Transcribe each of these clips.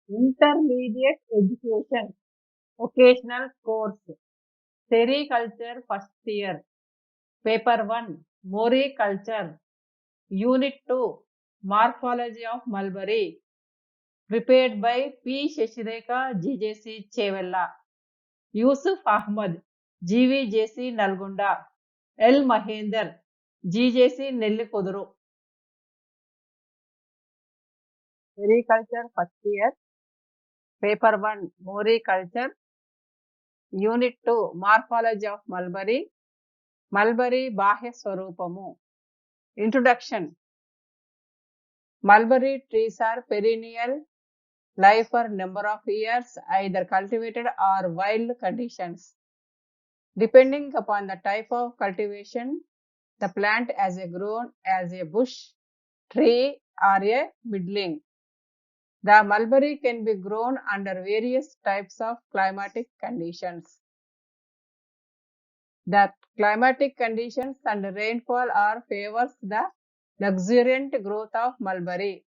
Intermediate education, occasional course, sericulture first year, paper 1, Moriculture, unit 2, morphology of mulberry, prepared by P. Shashireka, GJC Chevella, Yusuf Ahmad, GVJC Nalgonda, L. Mahender, GJC Nellikoduru. Sericulture first year, paper 1, Moriculture, unit 2, morphology of mulberry, Mulberry Bahya Swarupamu. Introduction. Mulberry trees are perennial, live for number of years, either cultivated or wild conditions. Depending upon the type of cultivation, the plant has grown as a bush, tree, or a middling. The mulberry can be grown under various types of climatic conditions. The climatic conditions and rainfall are favors the luxuriant growth of mulberry.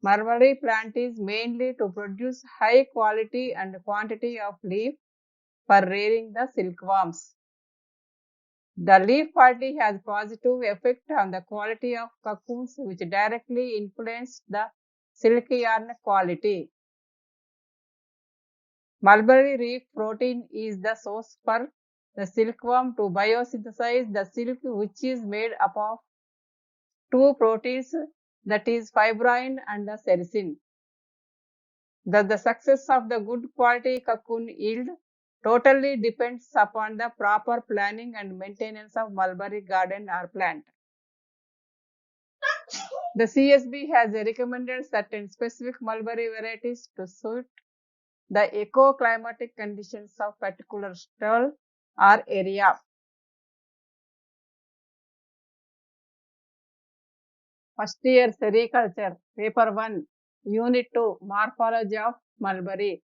Mulberry plant is mainly to produce high quality and quantity of leaf for rearing the silkworms. The leaf quality has positive effect on the quality of cocoons, which directly influence the silk yarn quality. Mulberry leaf protein is the source for the silkworm to biosynthesize the silk, which is made up of two proteins, that is fibrin and the sericin. The success of the good quality cocoon yield totally depends upon the proper planning and maintenance of mulberry garden or plant. The CSB has recommended certain specific mulberry varieties to suit the eco-climatic conditions of particular stall or area. First year sericulture, paper 1, unit 2, morphology of mulberry.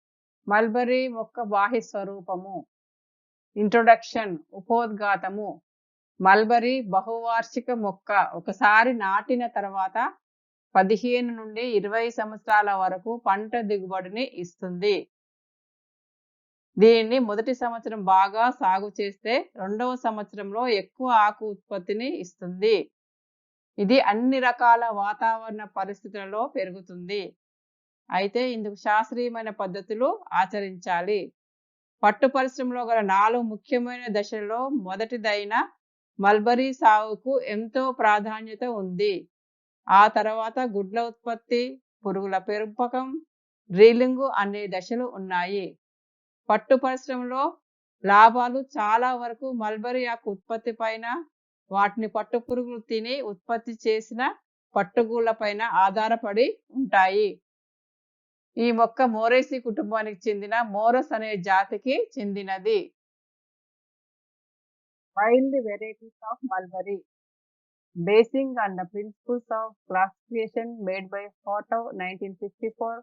Mulberry మొక్క బాహ్య స్వరూపము. Introduction, ఉపోద్ఘాతము. Mulberry బహువార్షిక మొక్క. ఒకసారి నాటిన తర్వాత 15 నుండి 20 సంవత్సరాల వరకు పంట దిగుబడిని ఇస్తుంది. దీనిని మొదటి సంవత్సరం బాగా సాగు చేస్తే రెండవ సంవత్సరంలో ఎక్కువ ఆకు ఉత్పత్తిని ఇస్తుంది. ఇది అన్ని రకాల వాతావరణ పరిస్థితులలో పెరుగుతుంది. అయితే ఇందుకు శాస్త్రీయమైన పద్ధతులు ఆచరించాలి. పట్టు పరిశ్రమలో గల 4 ముఖ్యమైన దశలలో మొదటిదైన మల్బరీ సాగుకు ఎంతో ప్రాధాన్యత ఉంది. ఆ తర్వాత గుడ్ల ఉత్పత్తి, పురుగుల పెంపకం, డ్రిల్లింగ్ అనే దశలు ఉన్నాయి. పట్టు పరిశ్రమలో లాభాలు చాలా వరకు మల్బరీ ఆకు ఉత్పత్తి పైన, వాటిని పట్టు పురుగులు తిని ఉత్పత్తి చేసిన పట్టుగూళ్ళ పైన ఆధారపడి ఉంటాయి. ఈ మొక్క మోరేసి కుటుంబానికి చెందిన మోరస్ అనే జాతికి చెందినది. Wild varieties of mulberry. Basing on the principles of classification made by Hotow 1954,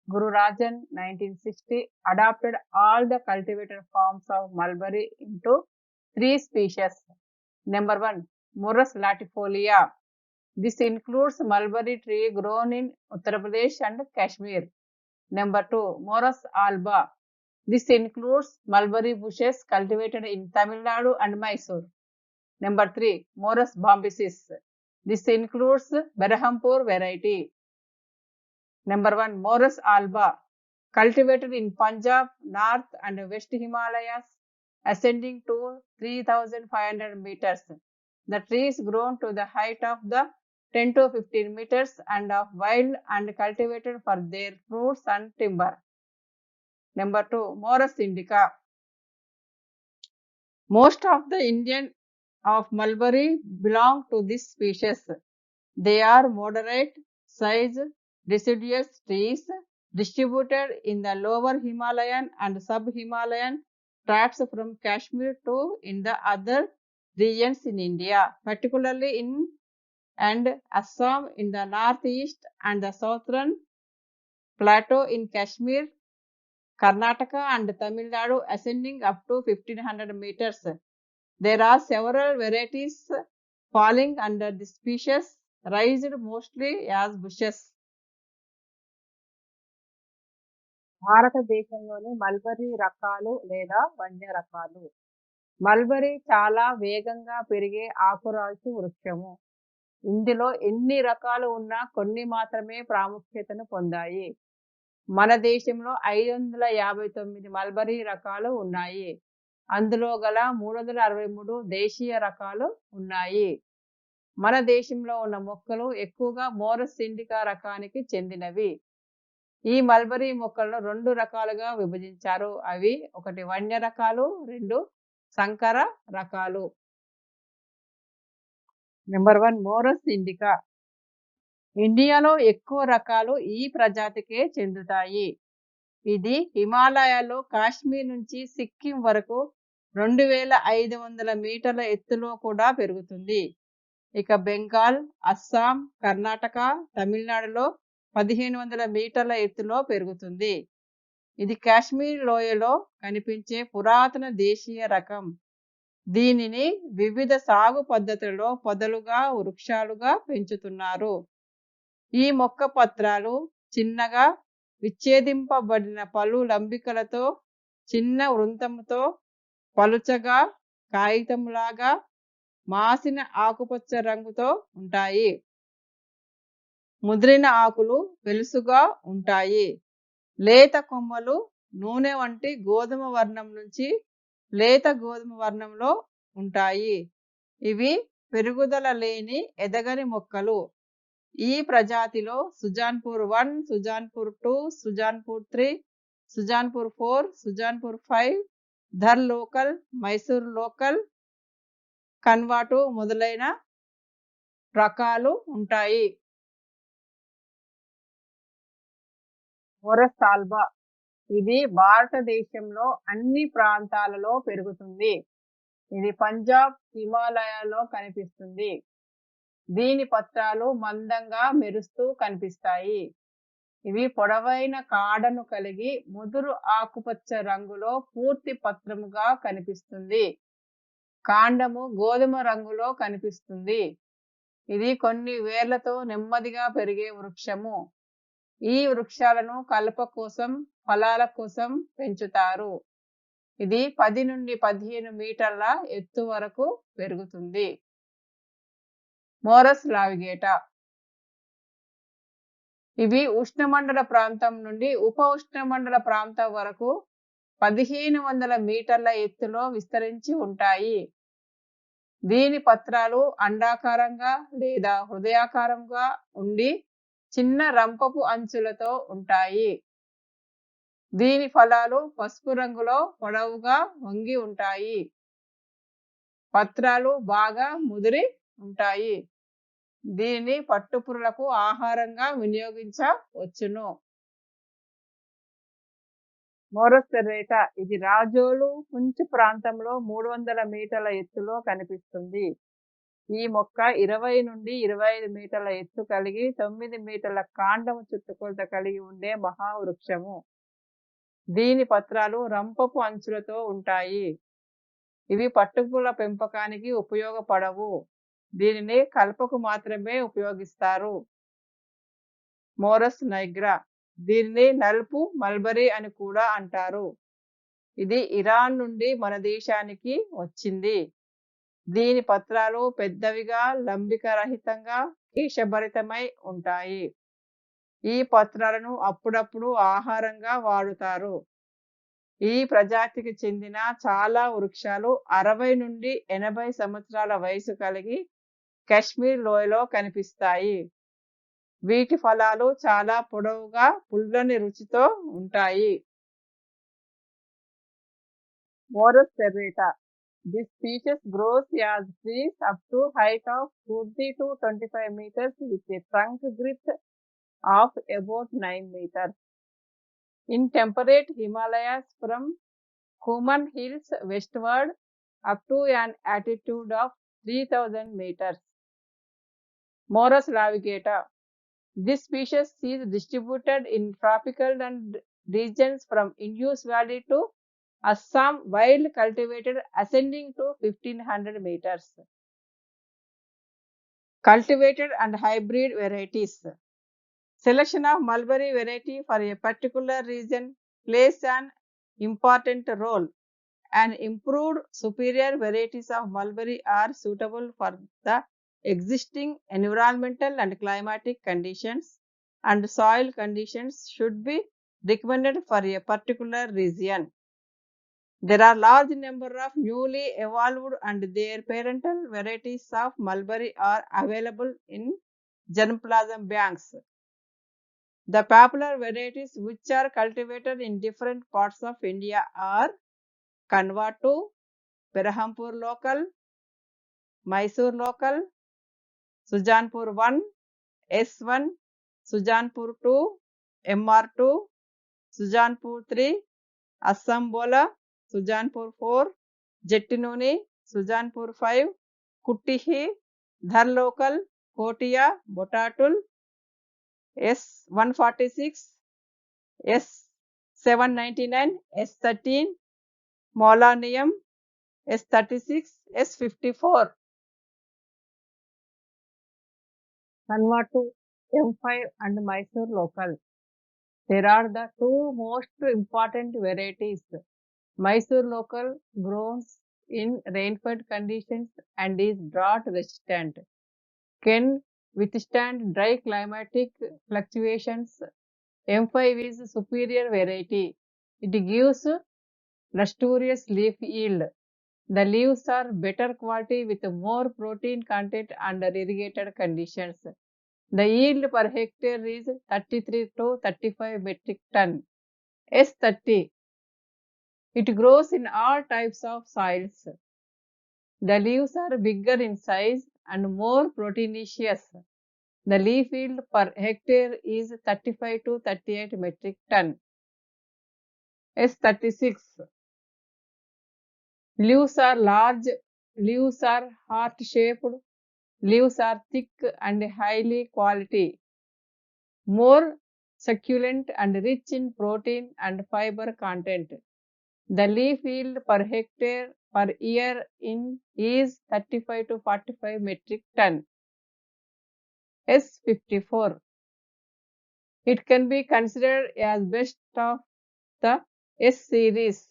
Guru Rajan 1960 adopted all the cultivated forms of mulberry into 3 species. Number 1, Murus latifolia. This includes mulberry tree grown in Uttar Pradesh and Kashmir. Number 2, Morus alba. This includes mulberry bushes cultivated in Tamil Nadu and Mysore. Number 3, Morus bombycis. This includes Berhampur variety. Number 1, Morus alba, cultivated in Punjab, North and West Himalayas, ascending to 3,500 meters. The tree is grown to the height of the 10 to 15 meters and of wild and cultivated for their fruits and timber. Number 2, Morus indica. Most of the Indian of mulberry belong to this species. They are moderate size deciduous trees distributed in the lower Himalayan and sub-Himalayan tracts from Kashmir to in the other regions in India, particularly in and Assam in the northeast and the southern plateau in Kashmir, Karnataka and Tamil Nadu ascending up to 1500 meters. There are several varieties falling under this species, raised mostly as bushes. భారతదేశంలోని mulberry రకాలు లేదా వన్య రకాలు. Mulberry చాలా వేగంగా పెరిగే ఆకురాల్చు వృక్షము. ఇందులో ఎన్ని రకాలు ఉన్నా కొన్ని మాత్రమే ప్రాముఖ్యతను పొందాయి. మన దేశంలో 559 మల్బరీ రకాలు ఉన్నాయి. అందులో గల 363 దేశీయ రకాలు ఉన్నాయి. మన దేశంలో ఉన్న మొక్కలు ఎక్కువగా మోరస్ ఇండికా రకానికి చెందినవి. ఈ మల్బరీ మొక్కలను 2 రకాలుగా విభజించారు. అవి ఒకటి వన్య రకాలు, 2 సంకర రకాలు. Number 1 Morus indica. ఇండియాలో ఎక్కువ రకాలు ఈ ప్రజాతికే చెందుతాయి. ఇది హిమాలయాల్లో కాశ్మీర్ నుంచి సిక్కిం వరకు 2500 మీటర్ల ఎత్తులో కూడా పెరుగుతుంది. ఇక బెంగాల్, అస్సాం, కర్ణాటక, తమిళనాడులో 1500 మీటర్ల ఎత్తులో పెరుగుతుంది. ఇది కాశ్మీర్ లోయలో కనిపించే పురాతన దేశీయ రకం. దీనిని వివిధ సాగు పద్ధతులలో పొదలుగా, వృక్షాలుగా పెంచుతున్నారు. ఈ మొక్క పత్రాలు చిన్నగా విచ్ఛేదింపబడిన పలు లంబికలతో, చిన్న వృంతంతో, పలుచగా, కాగితంలాగా మాసిన ఆకుపచ్చ రంగుతో ఉంటాయి. ముదిరిన ఆకులు పెలుసుగా ఉంటాయి. లేత కొమ్మలు నూనె వంటి గోధుమ వర్ణం నుంచి లేత గోధుమ వర్ణంలో ఉంటాయి. ఇవి పెరుగుదల లేని ఎదగని మొక్కలు. ఈ ప్రజాతిలో సుజాన్పూర్ 1, సుజాన్పూర్ 2, సుజాన్పూర్ 3, సుజాన్పూర్ 4, సుజాన్పూర్ 5, ధర్ లోకల్, మైసూర్ లోకల్, కన్వాటు మొదలైన రకాలు ఉంటాయి. మోరస్ ఆల్బా. ఇది భారతదేశంలో అన్ని ప్రాంతాలలో పెరుగుతుంది. ఇది పంజాబ్, హిమాలయాల్లో కనిపిస్తుంది. దీని పత్రాలు మందంగా మెరుస్తూ కనిపిస్తాయి. ఇవి పొడవైన కాడను కలిగి ముదురు ఆకుపచ్చ రంగులో పూర్తి పత్రముగా కనిపిస్తుంది. కాండము గోధుమ రంగులో కనిపిస్తుంది. ఇది కొన్ని వేర్లతో నెమ్మదిగా పెరిగే వృక్షము. ఈ వృక్షాలను కలప కోసం, ఫలాల కోసం పెంచుతారు. ఇది 10 నుండి 15 మీటర్ల ఎత్తు వరకు పెరుగుతుంది. మోరస్ లావిగేటా. ఇవి ఉష్ణమండల ప్రాంతం నుండి ఉప ఉష్ణమండల ప్రాంతం వరకు 1500 మీటర్ల ఎత్తులో విస్తరించి ఉంటాయి. దీని పత్రాలు అండాకారంగా లేదా హృదయాకారంగా ఉండి చిన్న రంపపు అంచులతో ఉంటాయి. దీని ఫలాలు పసుపు రంగులో పొడవుగా వంగి ఉంటాయి. పత్రాలు బాగా ముదిరి ఉంటాయి. దీనిని పట్టుపురుగులకు ఆహారంగా వినియోగించవచ్చును. మోరస్ సెర్రేటా. ఇది రాజోలు, పుంచ్ ప్రాంతంలో 300 మీటర్ల ఎత్తులో కనిపిస్తుంది. ఈ మొక్క 20 నుండి 25 మీటర్ల ఎత్తు కలిగి 9 మీటర్ల కాండము చుట్టుకొలత కలిగి ఉండే మహావృక్షము. దీని పత్రాలు రంపపు అంచులతో ఉంటాయి. ఇవి పట్టుపురుగుల పెంపకానికి ఉపయోగపడవు. దీనిని కలపకు మాత్రమే ఉపయోగిస్తారు. మోరస్ నైగ్రా. దీనిని నలుపు మల్బరీ అని కూడా అంటారు. ఇది ఇరాన్ నుండి మన దేశానికి వచ్చింది. దీని పత్రాలు పెద్దవిగా, లంబిక రహితంగా, కేశభరితమై ఉంటాయి. ఈ పత్రాలను అప్పుడప్పుడు ఆహారంగా వాడుతారు. ఈ ప్రజాతికి చెందిన చాలా వృక్షాలు 60 నుండి 80 సంవత్సరాల వయసు కలిగి కాశ్మీర్ లోయలో కనిపిస్తాయి. వీటి ఫలాలు చాలా పొడవుగా, పుల్లని రుచితో ఉంటాయి. మోరస్ సెర్రేటా. This species grows as trees up to height of 20 to 25 meters with a trunk width of about 9 meters. In temperate Himalayas from Kuman Hills westward up to an altitude of 3000 meters. Morus laevigata. This species is distributed in tropical and regions from Indus Valley to Assam, wild cultivated ascending to 1500 meters. Cultivated and hybrid varieties. Selection of mulberry variety for a particular region plays an important role. And improved superior varieties of mulberry are suitable for the existing environmental and climatic conditions, and soil conditions should be recommended for a particular region. There are large number of newly evolved and their parental varieties of mulberry are available in germplasm banks. The popular varieties which are cultivated in different parts of India are Kanwa 2, Berhampur local, Mysore local, Sujanpur 1, S1, Sujanpur 2, MR2, Sujanpur 3, Assam Bola, Sujanpur 4, Jettinuni, Sujanpur 5, Kuttihi, Dhar local, Kotia, Botatul, S146, S799, S13, Molanium, S36, S54. Kanwatu, M5 and Mysore local. There are the two most important varieties. Mysore local grows in rainfed conditions and is drought resistant. Can withstand dry climatic fluctuations. M5 is a superior variety. It gives lustrous leaf yield. The leaves are better quality with more protein content under irrigated conditions. The yield per hectare is 33 to 35 metric ton. S30. It grows in all types of soils. The leaves are bigger in size and more proteinaceous. The leaf yield per hectare is 35 to 38 metric ton. S36. Leaves are large, leaves are heart-shaped, leaves are thick and highly quality, more succulent and rich in protein and fiber content. The leaf yield per hectare per year is 35 to 45 metric ton. S54. It can be considered as best of the S series.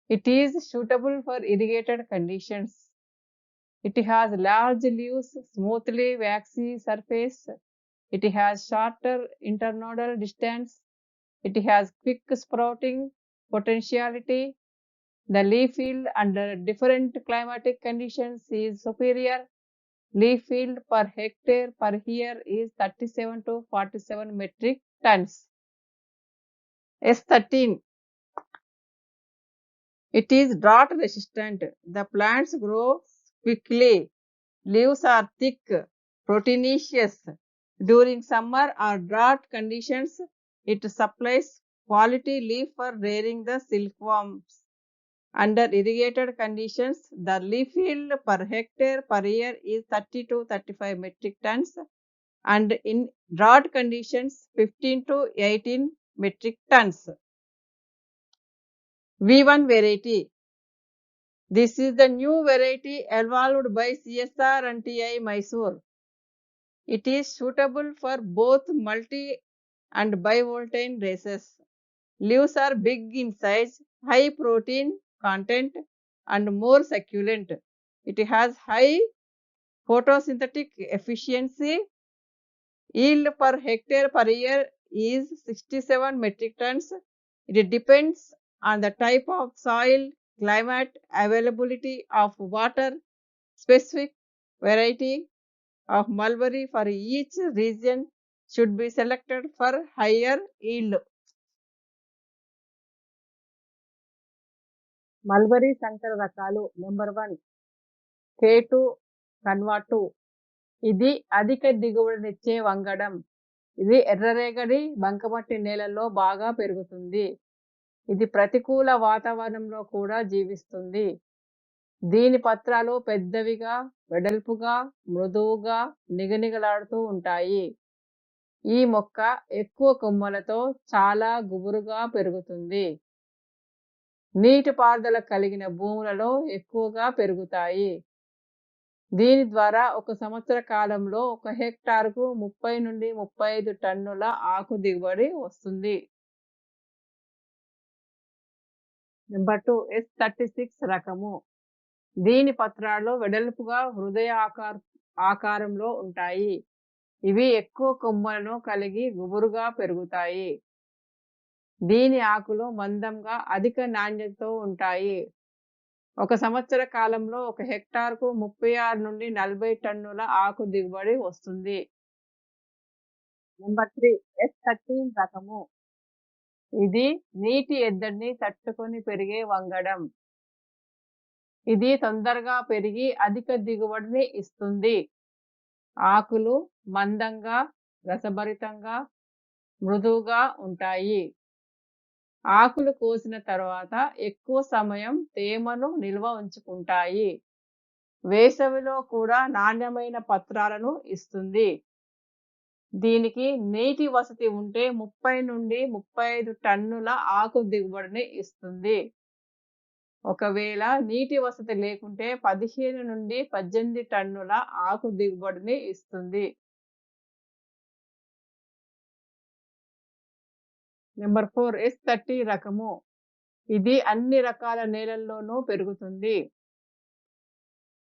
It is suitable for irrigated conditions. It has large leaves, smoothly waxy surface. It has shorter internodal distance. It has quick sprouting potentiality. The leaf yield under different climatic conditions is superior. Leaf yield per hectare per year is 37 to 47 metric tons. S13. It is drought resistant. The plants grow quickly. Leaves are thick, proteinaceous. During summer or drought conditions, it supplies quality leaf for rearing the silkworms. Under irrigated conditions, the leaf yield per hectare per year is 30 to 35 metric tons, and in drought conditions, 15 to 18 metric tons. V1 variety. This is the new variety evolved by CSR and TI Mysore. It is suitable for both multi and bivoltine races. Leaves are big in size, high protein content, and more succulent. It has high photosynthetic efficiency. Yield per hectare per year is 67 metric tons. It depends on the type of soil, climate, availability of water, specific variety of mulberry for each region should be selected for higher yield. Mulberry సంకర రకాలు number 1 K2 Kanva 2. ఇది అధిక దిగుబడినిచ్చే వంగడం. ఇది ఎర్రరేగడి బంకమట్టి నేలల్లో బాగా పెరుగుతుంది. ఇది ప్రతికూల వాతావరణంలో కూడా జీవిస్తుంది. దీని పత్రాలు పెద్దవిగా, వెడల్పుగా, మృదువుగా, నిగనిగలాడుతూ ఉంటాయి. ఈ మొక్క ఎక్కువ కొమ్మలతో చాలా గుబురుగా పెరుగుతుంది. నీటిపారుదల కలిగిన భూములలో ఎక్కువగా పెరుగుతాయి. దీని ద్వారా ఒక సంవత్సర కాలంలో 1 హెక్టారుకు 30 నుండి 35 టన్నుల ఆకు దిగుబడి వస్తుంది. నెంబర్ 2 S36 రకము. దీని పత్రాలు వెడల్పుగా ఆకారంలో ఉంటాయి. ఇవి ఎక్కువ కొమ్మలను కలిగి గుబురుగా పెరుగుతాయి. దీని ఆకులు మందంగా అధిక నాణ్యతతో ఉంటాయి. ఒక సంవత్సర కాలంలో 1 హెక్టార్‌కు 36 నుండి 40 టన్నుల ఆకు దిగుబడి వస్తుంది. నెంబర్ 3 S13 రకము. ఇది నీటి ఎద్దడిని తట్టుకొని పెరిగే వంగడం. ఇది తొందరగా పెరిగి అధిక దిగుబడిని ఇస్తుంది. ఆకులు మందంగా, రసభరితంగా, మృదువుగా ఉంటాయి. ఆకులు కోసిన తర్వాత ఎక్కువ సమయం తేమను నిల్వ ఉంచుకుంటాయి. వేసవిలో కూడా నాణ్యమైన పత్రాలను ఇస్తుంది. దీనికి నీటి వసతి ఉంటే 30 నుండి 35 టన్నుల ఆకు దిగుబడిని ఇస్తుంది. ఒకవేళ నీటి వసతి లేకుంటే 15 నుండి 18 టన్నుల ఆకు దిగుబడిని ఇస్తుంది. నెంబర్ 4 S30 రకము. ఇది అన్ని రకాల నేలల్లోనూ పెరుగుతుంది.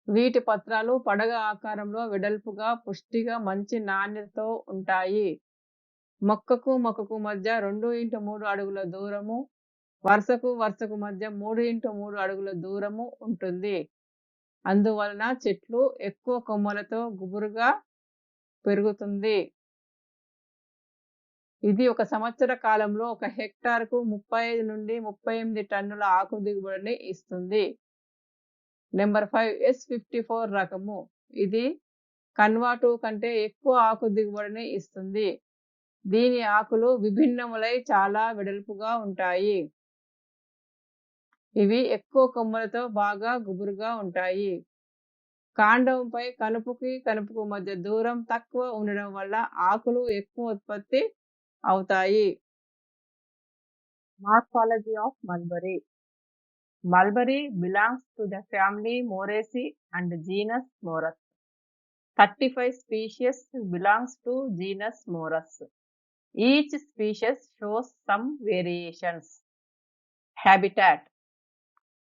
వీటి పత్రాలు పడగ ఆకారంలో వెడల్పుగా, పుష్టిగా, మంచి నాణ్యతతో ఉంటాయి. మొక్కకు మొక్కకు మధ్య 2x3 అడుగుల దూరము, వరుసకు మధ్య 3x3 అడుగుల దూరము ఉంటుంది. అందువలన చెట్లు ఎక్కువ కొమ్మలతో గుబురుగా పెరుగుతుంది. ఇది ఒక సంవత్సర కాలంలో 1 హెక్టార్‌కు 35 నుండి 38 టన్నుల ఆకు దిగుబడిని ఇస్తుంది. నెంబర్ 5 S54 రకము. ఇది కన్వా 2 కంటే ఎక్కువ ఆకు దిగుబడిని ఇస్తుంది. దీని ఆకులు విభిన్నములై చాలా వెడల్పుగా ఉంటాయి. ఇవి ఎక్కువ కొమ్మలతో బాగా గుబురుగా ఉంటాయి. కాండంపై కనుపుకు మధ్య దూరం తక్కువ ఉండడం వల్ల ఆకులు ఎక్కువ ఉత్పత్తి అవుతాయి. Morphology of mulberry. Mulberry belongs to the family Moraceae and genus Morus. 35 species belongs to genus Morus. Each species shows some variations. Habitat.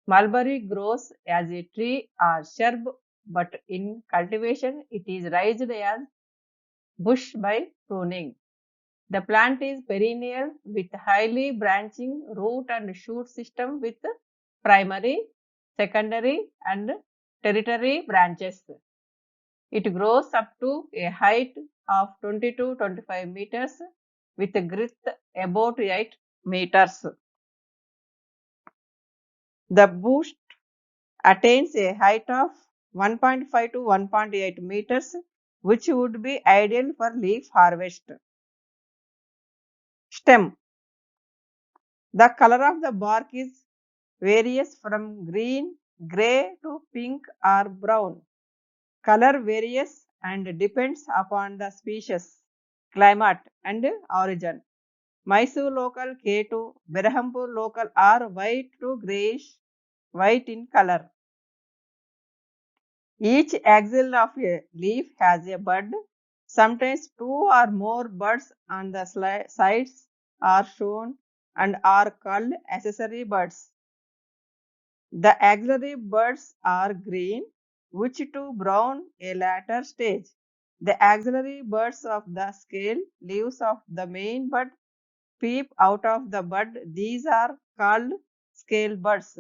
Mulberry grows as a tree or shrub, but in cultivation it is raised as bush by pruning. The plant is perennial with highly branching root and shoot system with primary, secondary and tertiary branches. It grows up to a height of 20 to 25 meters with a girth about 8 meters. The bush attains a height of 1.5 to 1.8 meters, which would be ideal for leaf harvest. Stem. The color of the bark is varies from green, gray to pink or brown. Color varies and depends upon the species, climate and origin. Mysore local K2, Berhampur local are white to grayish white in color. Each axil of a leaf has a bud. Sometimes 2 or more buds on the sides are shown and are called accessory buds. The axillary buds are green, which to brown a later stage. The axillary buds of the scale leaves of the main bud peep out of the bud. These are called scale buds.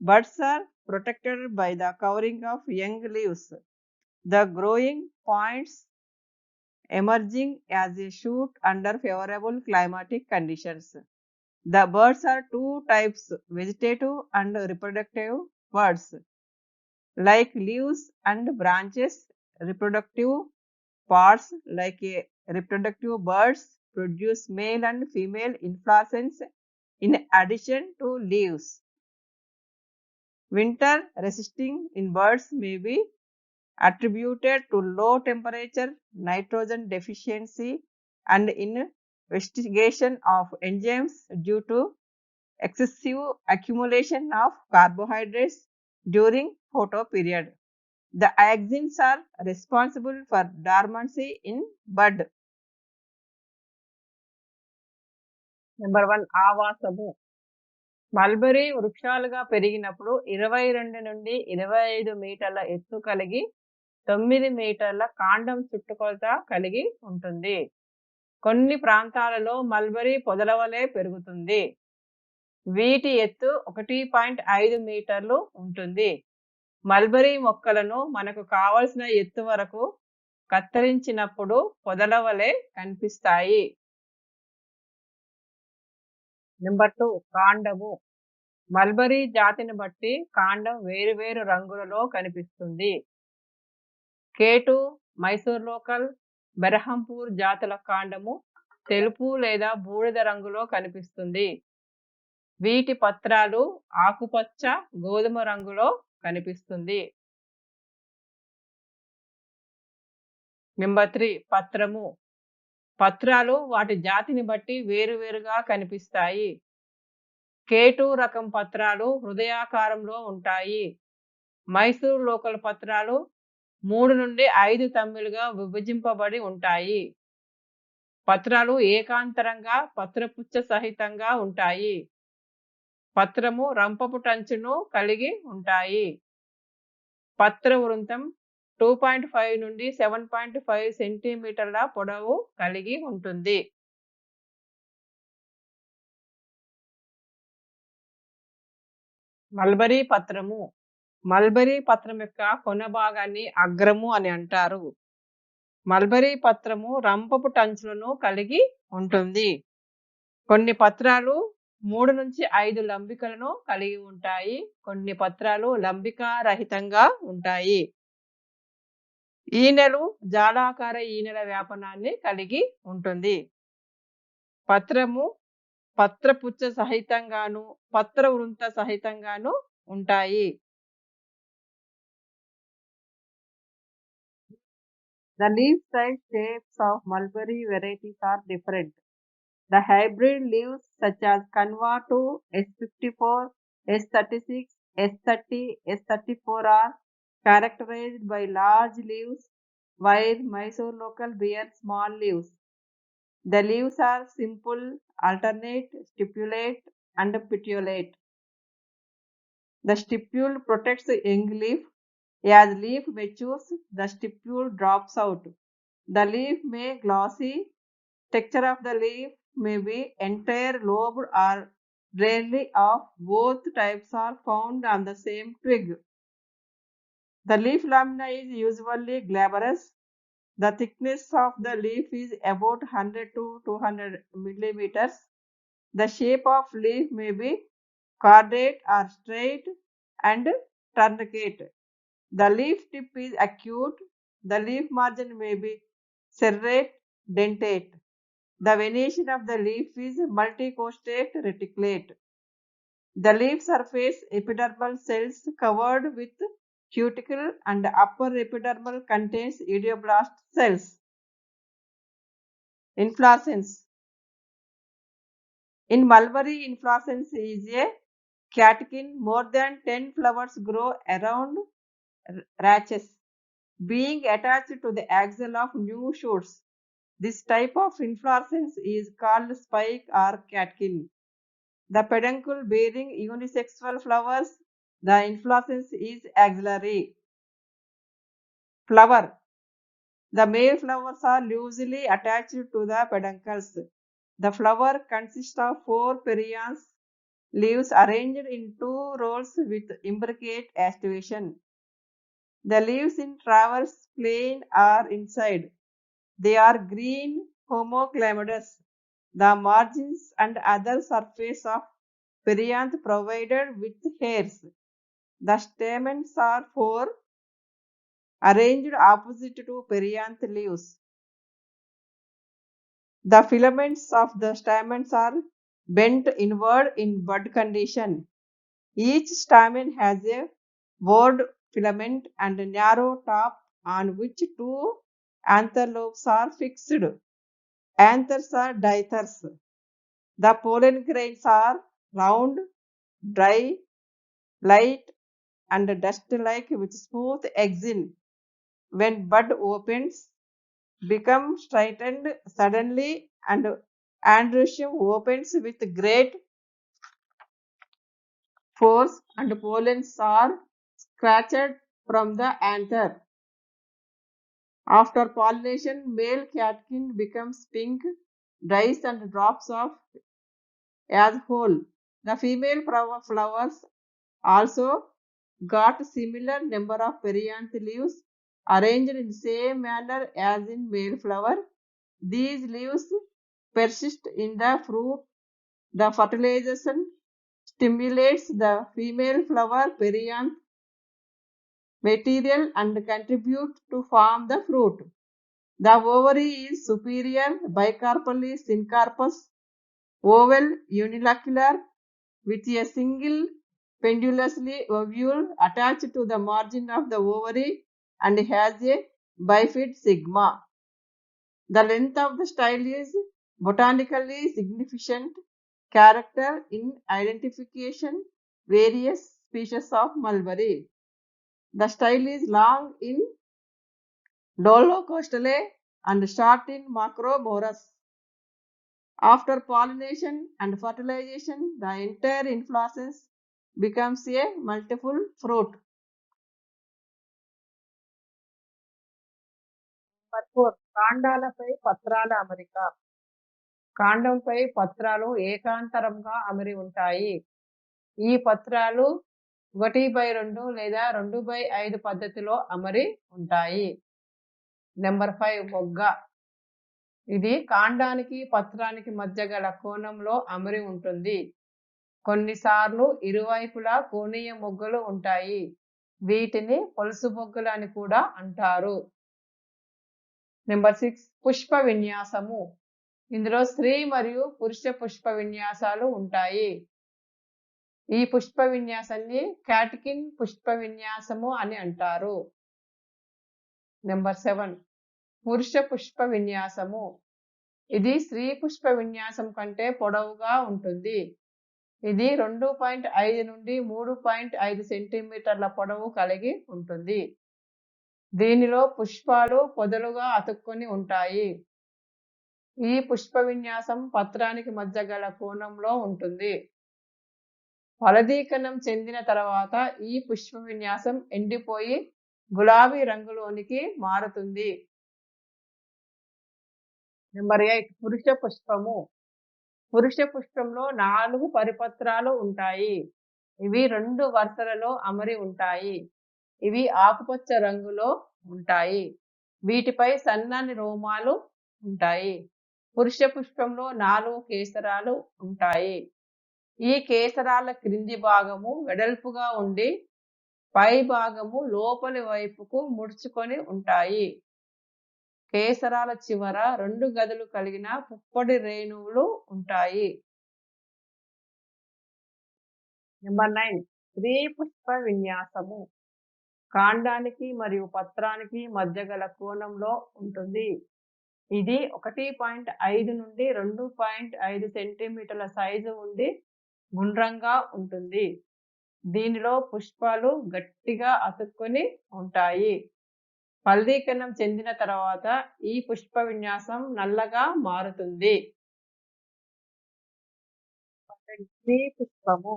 Buds are protected by the covering of young leaves. The growing points emerging as a shoot under favorable climatic conditions. The birds are two types, vegetative and reproductive birds. Like leaves and branches, reproductive parts like a reproductive birds produce male and female inflorescence in addition to leaves. Winter resisting in birds may be attributed to low temperature, nitrogen deficiency, and investigation of enzymes due to excessive accumulation of carbohydrates during photo period. The axons are responsible for dormancy in bud. Number 1 ఆవాసము. Mulberry వృక్షాలుగా పెరిగినప్పుడు 22 నుండి 25 మీటర్ల ఎత్తు కలిగి 9 మీటర్ల కాండం చుట్టుకొలత కలిగి ఉంటుంది. కొన్ని ప్రాంతాలలో మల్బరీ పొదల వలె పెరుగుతుంది. వీటి ఎత్తు 1.5 మీటర్లు ఉంటుంది. మల్బరీ మొక్కలను మనకు కావలసిన ఎత్తు వరకు కత్తిరించినప్పుడు పొదల వలె కనిపిస్తాయి. నెంబర్ 2, కాండము. మల్బరీ జాతిని బట్టి కాండం వేరువేరు రంగులలో కనిపిస్తుంది. కేటు, మైసూర్ లోకల్, బెరహంపూర్ జాతుల కాండము తెలుపు లేదా బూడిద రంగులో కనిపిస్తుంది. వీటి పత్రాలు ఆకుపచ్చ, గోధుమ రంగులో కనిపిస్తుంది. నెంబర్ 3, పత్రము. పత్రాలు వాటి జాతిని బట్టి వేరువేరుగా కనిపిస్తాయి. కేటు రకం పత్రాలు హృదయాకారంలో ఉంటాయి. మైసూర్ లోకల్ పత్రాలు 3 నుండి 5 తమ్మిలుగా విభజింపబడి ఉంటాయి. పత్రాలు ఏకాంతరంగా పత్రపుచ్చ సహితంగా ఉంటాయి. పత్రము రంపపు టంచును కలిగి ఉంటాయి. పత్ర వృంతం 2.5 నుండి 7.5 సెంటీమీటర్ల పొడవు కలిగి ఉంటుంది. మల్బరీ పత్రము. మల్బరీ పత్రం యొక్క కొన భాగాన్ని అగ్రము అని అంటారు. మల్బరీ పత్రము రంపపు టంచులను కలిగి ఉంటుంది. కొన్ని పత్రాలు 3 నుంచి 5 లంబికలను కలిగి ఉంటాయి. కొన్ని పత్రాలు లంబికా రహితంగా ఉంటాయి. ఈనెలు జాలాకార ఈనెల వ్యాపనాన్ని కలిగి ఉంటుంది. పత్రము పత్రపుచ్చ సహితంగాను పత్ర వృంత సహితంగాను ఉంటాయి. The leaf size shapes of mulberry varieties are different. The hybrid leaves such as Kanwa 2, S54, S36, S30, S34 are characterized by large leaves, while Mysore local bear small leaves. The leaves are simple, alternate, stipulate, and petiolate. The stipule protects the young leaf. As leaf matures, the stipule drops out. The leaf may glossy. Texture of the leaf may be entire lobed or rarely off. Both types are found on the same twig. The leaf lamina is usually glabrous. The thickness of the leaf is about 100 to 200 millimeters. The shape of leaf may be cordate or straight and tunicate. The leaf tip is acute. The leaf margin may be serrate, dentate. The venation of the leaf is multicostate reticulate. The leaf surface epidermal cells covered with cuticle and upper epidermal contains idioblast cells. Inflorescence. In mulberry, inflorescence is a catkin. More than 10 flowers grow around rachis, being attached to the axil of new shoots. This type of inflorescence is called spike or catkin. The peduncle bearing unisexual flowers. The inflorescence is axillary. Flower. The male flowers are loosely attached to the peduncles. The flower consists of 4 perianth leaves arranged in 2 rows with imbricate aestivation. The leaves in transverse plane are inside. They are green homoclamados. The margins and other surface of perianth provided with hairs. The stamens are 4, arranged opposite to perianth leaves. The filaments of the stamens are bent inward in bud condition. Each stamen has a word filament and a narrow top on which 2 anther lobes are fixed. Anthers are diathers. The pollen grains are round, dry, light, and dust-like with smooth axil. When bud opens, become straightened suddenly, and androecium opens with great Spores and pollens are scratched from the anther. After pollination, male catkin becomes pink, dies and drops off as whole. The female flowers also got similar number of perianth leaves arranged in same manner as in male flower. These leaves persist in the fruit. The fertilization stimulates the female flower perianth material and contribute to form the fruit. The ovary is superior, bicarpally syncarpous, oval, unilocular, with a single pendulously ovule attached to the margin of the ovary and has a bifid sigma. The length of the style is botanically significant character in identification various species of mulberry. The style is long in Dolichostale and short in Macroborus. After pollination and fertilization, the entire inflorescence becomes a multiple fruit. Number 4. కాండాలపై పత్రాల అమరిక. కాండంపై పత్రాలు ఏకాంతరంగా అమరి ఉంటాయి. ఈ పత్రాలు 1/2 లేదా 2/5 పద్ధతిలో అమరి ఉంటాయి. నెంబర్ 5. మొగ్గ. ఇది కాండానికి పత్రానికి మధ్య గల కోణంలో అమరి ఉంటుంది. కొన్నిసార్లు ఇరువైపులా కోణీయ మొగ్గలు ఉంటాయి. వీటిని పొలుసు మొగ్గలు అని కూడా అంటారు. నెంబర్ 6. పుష్ప విన్యాసము. ఇందులో స్త్రీ మరియు పురుష పుష్ప విన్యాసాలు ఉంటాయి. ఈ పుష్ప విన్యాసాన్ని క్యాట్కిన్ పుష్ప విన్యాసము అని అంటారు. నెంబర్ 7. పురుష పుష్ప విన్యాసము. ఇది స్త్రీ పుష్ప విన్యాసం కంటే పొడవుగా ఉంటుంది. ఇది 2.5 నుండి 3.5 సెంటీమీటర్ల పొడవు కలిగి ఉంటుంది. దీనిలో పుష్పాలు పొదలుగా అతుక్కొని ఉంటాయి. ఈ పుష్ప విన్యాసం పత్రానికి మధ్య గల కోణంలో ఉంటుంది. ఫలదీకరణం చెందిన తర్వాత ఈ పుష్ప విన్యాసం ఎండిపోయి గులాబీ రంగులోనికి మారుతుంది. నెంబర్ 8. పురుష పుష్పము. పురుష పుష్పంలో 4 పరిపత్రాలు ఉంటాయి. ఇవి 2 వరుసలలో అమరి ఉంటాయి. ఇవి ఆకుపచ్చ రంగులో ఉంటాయి. వీటిపై సన్నని రోమాలు ఉంటాయి. పురుష పుష్పంలో 4 కేసరాలు ఉంటాయి. ఈ కేసరాల క్రింది భాగము వెడల్పుగా ఉండి పై భాగము లోపలి వైపుకు ముడుచుకొని ఉంటాయి. కేసరాల చివర 2 గదులు కలిగిన పుప్పొడి రేణువులు ఉంటాయి. నెంబర్ 9. స్త్రీ పుష్ప విన్యాసము. కాండానికి మరియు పత్రానికి మధ్య గల కోణంలో ఉంటుంది. ఇది 1.5 నుండి 2.5 సెంటీమీటర్ల సైజు ఉండి గుండ్రంగా ఉంటుంది. దీనిలో పుష్పాలు గట్టిగా అతుక్కొని ఉంటాయి. ఫలదీకరణం చెందిన తర్వాత ఈ పుష్ప విన్యాసం నల్లగా మారుతుంది. స్త్రీ పుష్పము.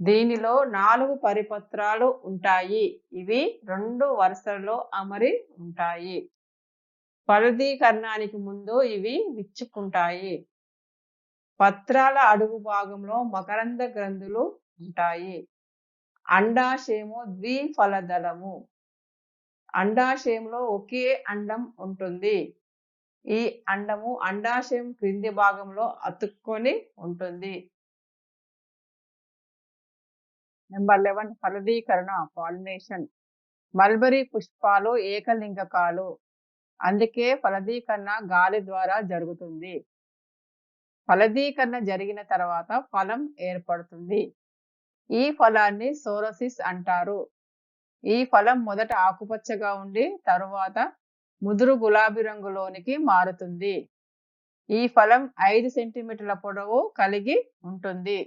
దీనిలో 4 పరిపత్రాలు ఉంటాయి. ఇవి 2 వరుసలలో అమరి ఉంటాయి. ఫలదీకరణానికి ముందు ఇవి విచ్చుకుంటాయి. పత్రాల అడుగు భాగంలో మకరంద గ్రంథులు ఉంటాయి. అండాశయము ద్విఫలదళము. అండాశయంలో ఒకే అండం ఉంటుంది. ఈ అండము అండాశయం క్రింది భాగంలో అతుక్కొని ఉంటుంది. నెంబర్ 11. ఫలదీకరణ పాలినేషన్. మల్బరీ పుష్పాలు ఏకలింగకాలు. అందుకే ఫలదీకరణ గాలి ద్వారా జరుగుతుంది. ఫలదీకరణ జరిగిన తర్వాత ఫలం ఏర్పడుతుంది. ఈ ఫలాన్ని సోరసిస్ అంటారు. ఈ ఫలం మొదట ఆకుపచ్చగా ఉండి తరువాత ముదురు గులాబీ రంగులోనికి మారుతుంది. ఈ ఫలం 5 సెంటీమీటర్ల పొడవు కలిగి ఉంటుంది.